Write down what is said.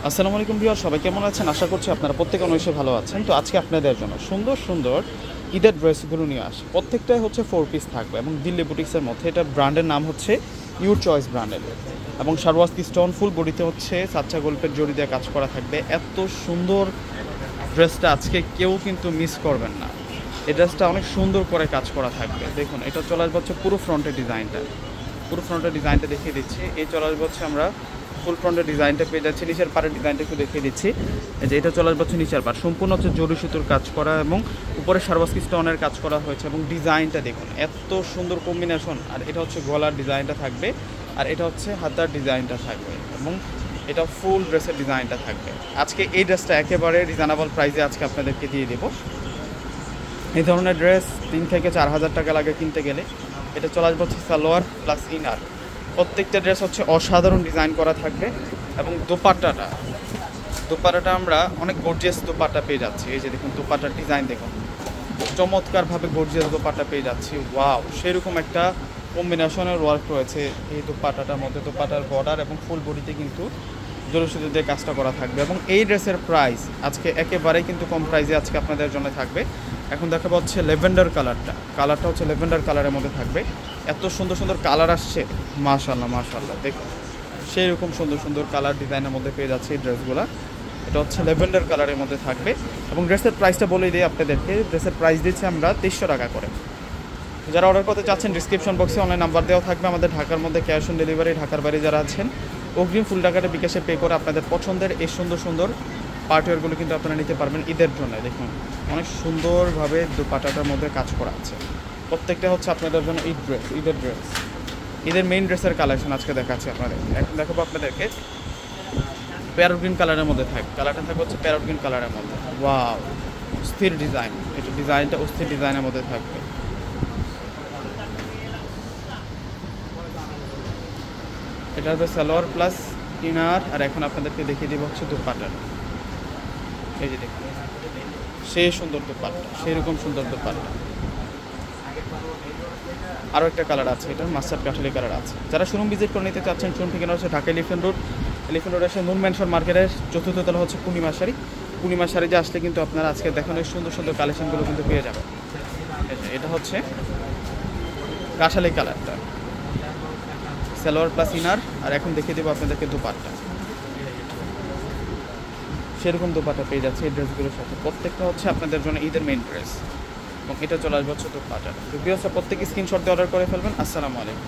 আসসালামু আলাইকুম ভিউয়ার, সবাই কেমন আছেন? আশা করছি আপনারা প্রত্যেকে অনেক ভালো আছেন। তো আজকে আপনাদের জন্য সুন্দর সুন্দর ঈদের ড্রেসগুলো নিয়ে আসি। প্রত্যেকটাই হচ্ছে 4 পিস থাকবে এবং দিল্লি বুটিক্সের মধ্যে। এটা ব্র্যান্ডের নাম হচ্ছে ইউর চয়েস ব্র্যান্ডের এবং সারওয়াস্তি স্টোন ফুল বডিতে হচ্ছে সাচ্চা গল্পের জড়ি দিয়ে কাজ করা থাকবে। এত সুন্দর ড্রেসটা আজকে কেউ কিন্তু মিস করবেন না। এই ড্রেসটা অনেক সুন্দর করে কাজ করা থাকবে। দেখুন, এটা চলে আসবে হচ্ছে পুরো ফ্রন্টের ডিজাইনটা। পুরো ফ্রন্টের ডিজাইনটা দেখিয়ে দিচ্ছি। এই চলে আসবে হচ্ছে আমরা ফুল ফ্রন্টের ডিজাইনটা পেয়ে যাচ্ছি। নিচের পাড়ের ডিজাইনটা একটু দেখিয়ে দিচ্ছি। এই যে এটা চলে আসবে হচ্ছে নিচের পাড়, সম্পূর্ণ হচ্ছে জরি সুতোর কাজ করা এবং উপরে সারওয়াস্কি স্টোনের কাজ করা হয়েছে। এবং ডিজাইনটা দেখুন, এত সুন্দর কম্বিনেশন। আর এটা হচ্ছে গলার ডিজাইনটা থাকবে, আর এটা হচ্ছে হাতার ডিজাইনটা থাকবে এবং এটা ফুল ড্রেসের ডিজাইনটা থাকবে। আজকে এই ড্রেসটা একেবারে রিজনেবল প্রাইসে আজকে আপনাদেরকে দিয়ে দেবো। এই ধরনের ড্রেস 3 থেকে 4 হাজার টাকা লাগে কিনতে গেলে। এটা চলে আসবে হচ্ছে সালোয়ার প্লাস ইনার। প্রত্যেকটা ড্রেস হচ্ছে অসাধারণ ডিজাইন করা থাকবে এবং দোপাট্টাটা আমরা অনেক গর্জিয়াস দোপাট্টা পেয়ে যাচ্ছি। এই যে দেখুন, দোপাট্টার ডিজাইন দেখুন, চমৎকারভাবে গর্জিয়াস দোপাট্টা পেয়ে যাচ্ছি। ওয়াও, সেরকম একটা কম্বিনেশনের ওয়ার্ক রয়েছে এই দোপাট্টাটার মধ্যে। দোপাট্টার বর্ডার এবং ফুল বডিতে কিন্তু জরি সুতো দিয়ে কাজটা করা থাকবে এবং এই ড্রেসের প্রাইস আজকে একেবারেই কিন্তু কম প্রাইসে আজকে আপনাদের জন্য থাকবে। এখন দেখাবো হচ্ছে ল্যাভেন্ডার কালারটা হচ্ছে ল্যাভেন্ডার কালারের মধ্যে থাকবে। এত সুন্দর সুন্দর কালার আসছে, মাশাআল্লাহ দেখুন, সেই রকম সুন্দর সুন্দর কালার ডিজাইনের মধ্যে পেয়ে যাচ্ছে এই ড্রেসগুলো। এটা হচ্ছে ল্যাভেন্ডার কালারের মধ্যে থাকবে এবং ড্রেসের প্রাইসটা বলে দিই আপনাদেরকে। ড্রেসের প্রাইস দিচ্ছি আমরা 2300 টাকা করে। যারা অর্ডার করতে চাচ্ছেন ডিসক্রিপশন বক্সে অনলাইন নাম্বার দেওয়া থাকবে। আমাদের ঢাকার মধ্যে ক্যাশ অন ডেলিভারি, ঢাকার বাইরে যারা আছেন অগ্রিম ফুল টাকাটা বিকাশে পে করে আপনাদের পছন্দের এই সুন্দর সুন্দর পার্টওয়্যারগুলো কিন্তু আপনারা নিতে পারবেন ঈদের জন্য। দেখুন, অনেক সুন্দরভাবে দোপাট্টাটার মধ্যে কাজ করা আছে। প্রত্যেকটা হচ্ছে আপনাদের জন্য ঈদের ড্রেস, ঈদের মেইন ড্রেসের কালেকশন আজকে দেখাচ্ছি আপনাদের। এখন দেখাবো আপনাদেরকে প্যারট গ্রিন কালারের মধ্যে কালারটা থাকবে হচ্ছে প্যারট গ্রিন কালারের মধ্যে। ওয়াও, অস্থির ডিজাইন। এটা ডিজাইনটা অস্থির ডিজাইনের মধ্যে থাকবে। এটা হচ্ছে সালোয়ার প্লাস ইনার। আর এখন আপনাদেরকে দেখিয়ে দিব হচ্ছে দোপাট্টা। এই যে দেখুন, সেই সুন্দর দোপাট্টা, সেই রকম সুন্দর দোপাট্টা। আরও একটা কালার আছে, এটা মাস্টার্ড কাঠালি কালার আছে। যারা শোরুম ভিজিট করে নিতে চাচ্ছেন, শোরুম ঠিকানা হচ্ছে ঢাকা এলিফ্যান্ট রোড এসে নূর ম্যানশন মার্কেটের 4র্থ তলা হচ্ছে পূর্ণিমা শাড়ি যে আসলে কিন্তু আপনারা আজকে দেখানো সুন্দর সুন্দর কালেকশনগুলো কিন্তু পেয়ে যাবেন। এটা হচ্ছে কাঠালি কালারটা, সালোয়ার প্লাস ইনার। আর এখন দেখিয়ে দেবো আপনাদেরকে দোপাট্টা। সেরকম দোপাট্টা পেয়ে যাচ্ছে এই ড্রেসগুলোর সাথে। প্রত্যেকটা হচ্ছে আপনাদের জন্য ঈদের মেইন ড্রেস এবং এটা চলে আসবে হচ্ছে দোপাট্টা। তো ভিউয়ার্স, প্রত্যেকে স্ক্রিনশট দিয়ে অর্ডার করে ফেলবেন। আসসালামু আলাইকুম।